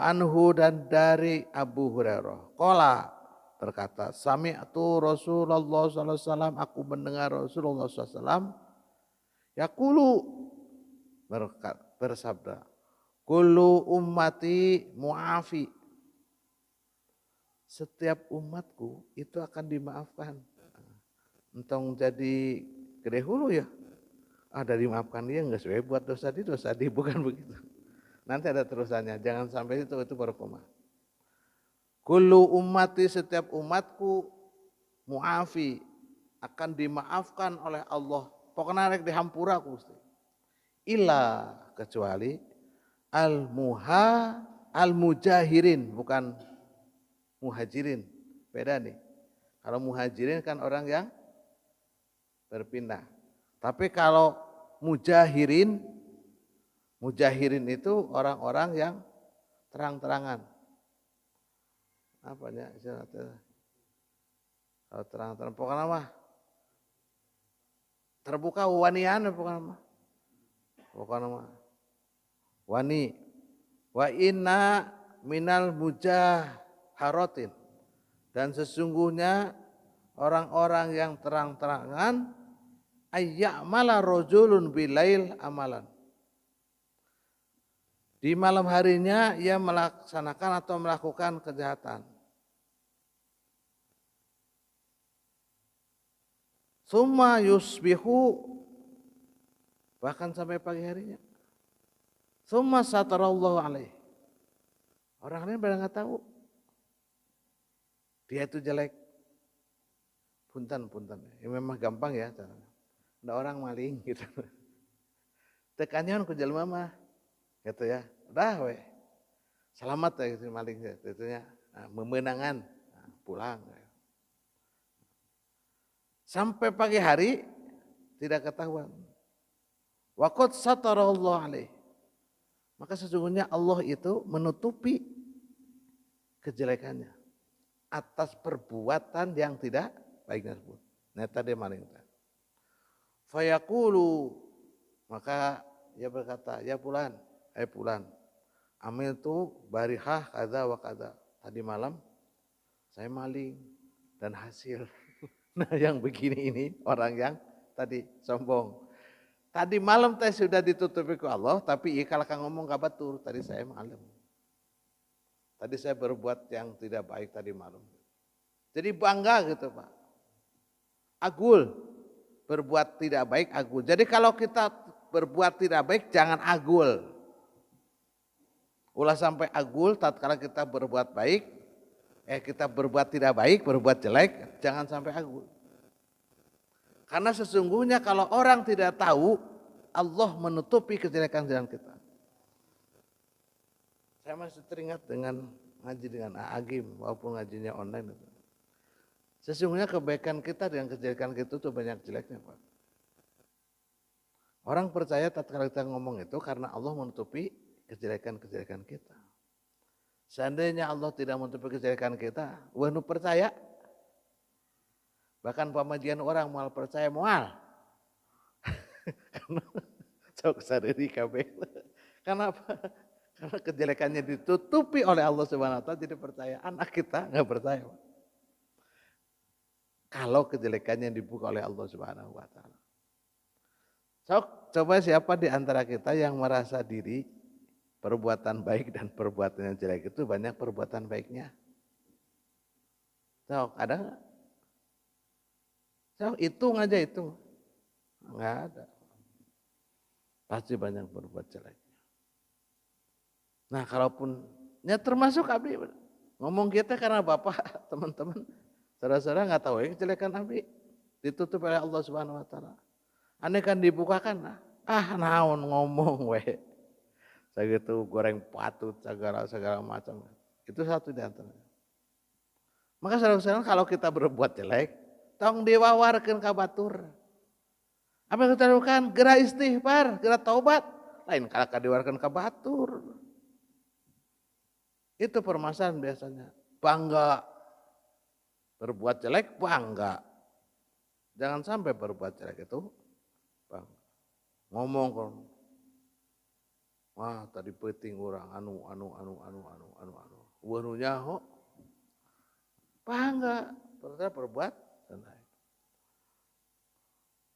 anhu dan dari Abu Hurairah. Qala berkata, sami'tu Rasulullah sallallahu alaihi wasallam, aku mendengar Rasulullah sallallahu alaihi wasallam yaqulu bersabda, kullu ummati mu'afi. Setiap umatku itu akan dimaafkan. Entong jadi gede hulu ya. Ada dimaafkan dia enggak sesuai buat dosa di bukan begitu. Nanti ada terusannya, jangan sampai itu baru koma. Kullu ummati, setiap umatku mu'afi, akan dimaafkan oleh Allah. Pokoknya rek dihampura aku mesti. Illa, kecuali al-mujahirin, bukan muhajirin. Beda nih. Kalau muhajirin kan orang yang berpindah. Tapi kalau mujahirin itu orang-orang yang terang-terangan. Apanya istilahnya? Kalau terang-terangan, pokoknya mah terbuka wanian, pokoknya mah wani. Wa inna minal mujaharotin, dan sesungguhnya orang-orang yang terang-terangan ayya'mala rajulun bilail amalan. Di malam harinya ia melaksanakan atau melakukan kejahatan. Summa yusbihu, bahkan sampai pagi harinya. Summa satarallahu alaih. Orang lain pada nggak tahu. Dia itu jelek. Punten. Ya, memang gampang ya. Ada orang maling gitu. Tekannya ku jelema mah. Gitu ya. Udah we. Selamat ya gitu maling gitu ya. Nah, memenangan. Nah, pulang. Sampai pagi hari tidak ketahuan. Wa qad satarallahu alaih. Maka sesungguhnya Allah itu menutupi kejelekannya atas perbuatan yang tidak baiknya tersebut. Nah tadi maling. Fayaqulu, maka dia berkata, ya fulan, amil tu barihah kada wa kada. Tadi malam saya maling dan hasil. Nah yang begini ini orang yang tadi sombong. Tadi malam teh sudah ditutupi ke Allah, tapi kalau kang ngomong gak betul, tadi saya malam. Tadi saya berbuat yang tidak baik tadi malam. Jadi bangga gitu Pak. Agul, berbuat tidak baik agul. Jadi kalau kita berbuat tidak baik jangan agul. Ulah sampai agul tatkala kita berbuat baik, kita berbuat tidak baik, berbuat jelek, jangan sampai agul. Karena sesungguhnya kalau orang tidak tahu, Allah menutupi kejelekan-kejelekan kita. Saya masih teringat dengan ngaji dengan Agim, walaupun ngajinya online. Sesungguhnya kebaikan kita dengan kejelekan kita itu banyak jeleknya Pak. Orang percaya tatkala kita ngomong itu karena Allah menutupi kejelekan-kejelekan kita. Seandainya Allah tidak menutupi kejelekan kita, wanu percaya. Bahkan pamajian orang mual percaya mual. Karena sok sadari kabeh. Kenapa? Karena kejelekannya ditutupi oleh Allah Subhanahu wa taala, jadi percaya. Anak kita enggak percaya. Kalau kejelekannya dibuka oleh Allah Subhanahu wa taala. Sok coba siapa di antara kita yang merasa diri perbuatan baik dan perbuatan yang jelek itu banyak perbuatan baiknya? Sok ada enggak? Sok hitung aja hitung. Enggak ada. Pasti banyak berbuat jelek. Nah kalaupun ya termasuk abdi ngomong kita karena bapak teman-teman saudara-saudara nggak tahu ya kejelekan abdi ditutup oleh Allah Subhanahu Wa Taala. Aneh kan dibukakan, naon ngomong weh, saya gitu goreng patut segala macam. Itu satu di antaranya. Maka saudara-saudara kalau kita berbuat jelek, tong diwawarkeun ka batur. Apa yang kita lakukan? Gerak istighfar, gerak taubat. Lain kalau diwawarkeun ka batur. Itu permasalahan biasanya. Bangga. Berbuat jelek bangga. Jangan sampai berbuat jelek itu bangga. Ngomong Wah, tadi penting orang anu. Wanunya ho, bangga, ternyata berbuat senai.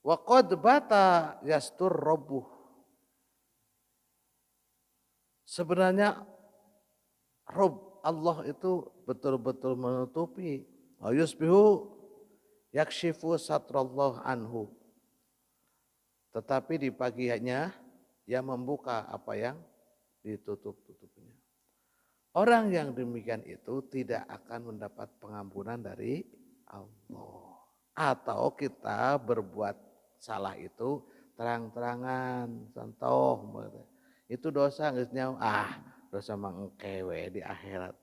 Wa qad bata yastur rabbuh. Sebenarnya Rob Allah itu betul-betul menutupi. Yusbihu yakshifu satrallah anhu. Tetapi di paginya ia membuka apa yang ditutup-tutupnya. Orang yang demikian itu tidak akan mendapat pengampunan dari Allah. Atau kita berbuat salah itu terang-terangan, contoh itu dosa dosa mengkewe di akhirat.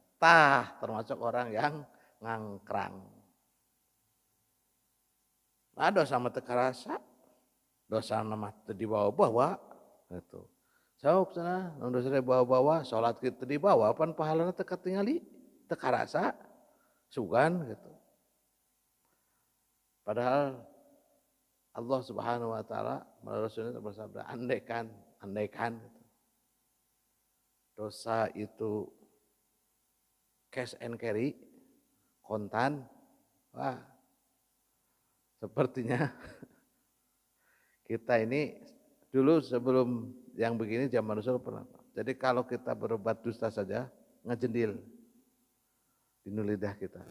Termasuk orang yang ngangkrang. Nah, dosa mah teu karasa, dosa nama di bawa-bawa gitu. Sauk sana, dosa bawa-bawa, salat kita di bawah, pan pahalana teu katingali, teu karasa, sugan gitu. Padahal Allah Subhanahu wa taala melalui Rasulnya bersabda, andaikan gitu. Dosa itu cash and carry, kontan, wah sepertinya kita ini dulu sebelum yang begini zaman Rasul pernah. Jadi kalau kita berbuat dusta saja, ngejendil di lidah kita.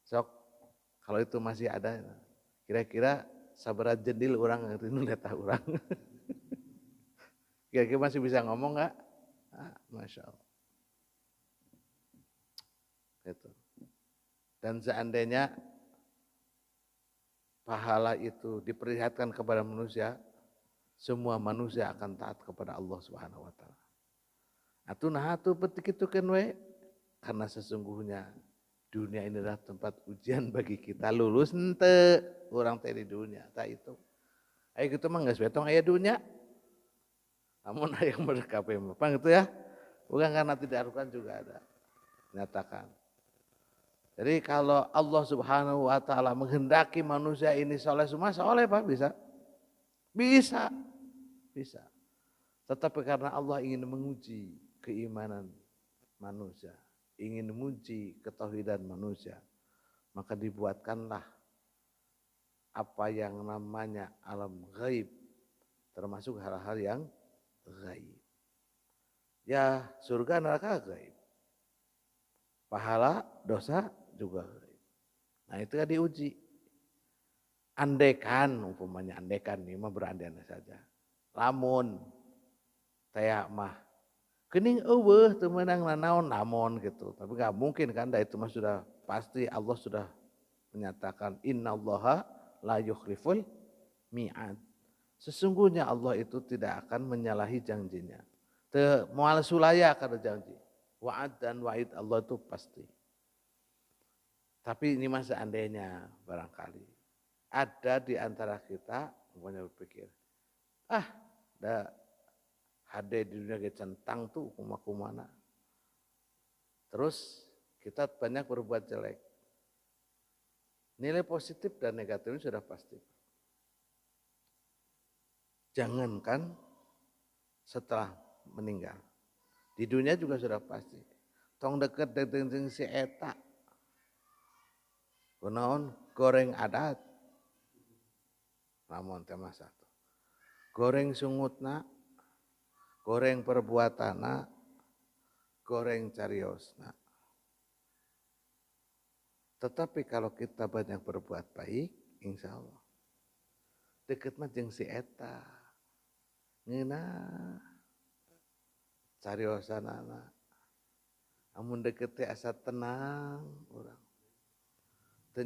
Sok kalau itu masih ada, kira-kira sabarat jendil orang rinu lidah orang. Kira-kira masih bisa ngomong nggak? Masya Allah. Itu. Dan seandainya pahala itu diperlihatkan kepada manusia, semua manusia akan taat kepada Allah Subhanahu wa taala. Atuh nah atuh petik itu kan we, karena sesungguhnya dunia ini adalah tempat ujian bagi kita, lulus ente orang teh di dunia, tak itu. Ayo kita mah geus betong aya dunia. Namun aya yang berkape mah gitu ya. Bukan karena tidak arukan juga ada. Nyatakan. Jadi kalau Allah Subhanahu wa taala menghendaki manusia ini soleh semua, soleh Pak bisa. Bisa. Bisa. Tetapi karena Allah ingin menguji keimanan manusia, ingin menguji ketauhidan manusia, maka dibuatkanlah apa yang namanya alam gaib, termasuk hal-hal yang gaib. Ya surga neraka gaib. Pahala dosa juga gaib. Nah itu kan diuji. Andaikan, umpamanya andaikan ini mah berandai saja. Lamun taya mah kening eueuh teu meunang nanaon namun gitu. Tapi enggak mungkin kan, itu mah sudah pasti Allah sudah menyatakan innallaha la yukhliful mi'ad. Sesungguhnya Allah itu tidak akan menyalahi janjinya. Teu moal sulaya kada janji. Wa'ad dan wa'id Allah itu pasti. Tapi ini mah seandainya barangkali ada di antara kita umpamanya berpikir, da hade di dunia ge centang tuh kumaha-kumana. Terus kita banyak berbuat jelek. Nilai positif dan negatifnya sudah pasti. Jangankan setelah meninggal. Di dunia juga sudah pasti. Tong deket dengan si eta. Kunaon goreng adat. Lamun tema satu. Goreng sungutna, goreng perbuatana, goreng cariosna. Tetapi kalau kita banyak berbuat baik, insya Allah deket mah jeung si eta. Ngeunah cariosanana. Amun deket teh asa tenang urang. Teu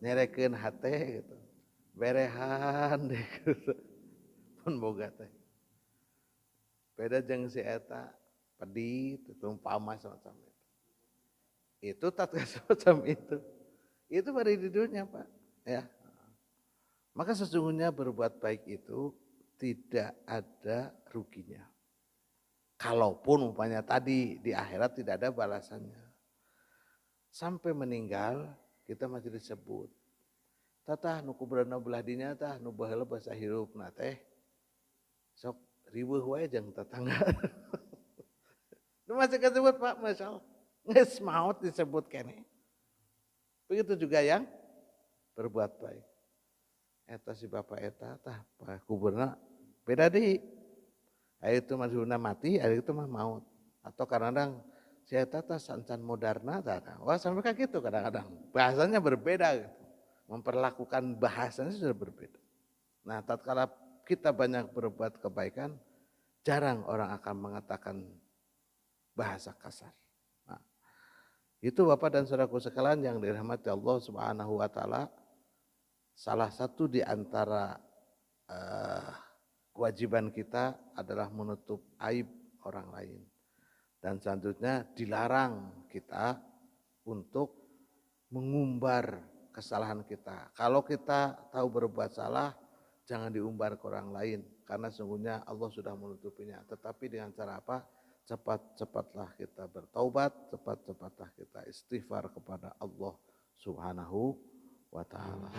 nyerekeun hate gitu. Berehan deh gitu. Pun boga teh. Beda jeung si eta pedih tumpama semacam itu. Itu tatkala semacam itu. Itu baru di dunia, Pak. Ya. Maka sesungguhnya berbuat baik itu tidak ada ruginya. Kalaupun umpamanya tadi di akhirat tidak ada balasannya. Sampai meninggal kita masih disebut. Tatah nu kuberana belah dinya tah nu baheula basa hirupna teh sok riweuh wae jeung tetangga. Nu masih kesebut Pak, Masya Allah. Nges maut disebut kene. Begitu juga yang berbuat baik. Eta si bapak eta tah kuburna beda deui. Aya itu mah mati, aya itu mah maut. Atau kadang-kadang si eta tah sancan moderna tah. Wah sampai kayak gitu kadang-kadang. Bahasanya berbeda gitu. Memperlakukan bahasanya sudah berbeda. Nah, tatkala kita banyak berbuat kebaikan, jarang orang akan mengatakan bahasa kasar. Nah, itu Bapak dan Saudaraku sekalian yang dirahmati Allah Subhanahu wa taala, salah satu di antara kewajiban kita adalah menutup aib orang lain. Dan selanjutnya dilarang kita untuk mengumbar kesalahan kita. Kalau kita tahu berbuat salah, jangan diumbar ke orang lain. Karena sungguhnya Allah sudah menutupinya. Tetapi dengan cara apa? Cepat-cepatlah kita bertaubat, cepat-cepatlah kita istighfar kepada Allah Subhanahu wa ta'ala.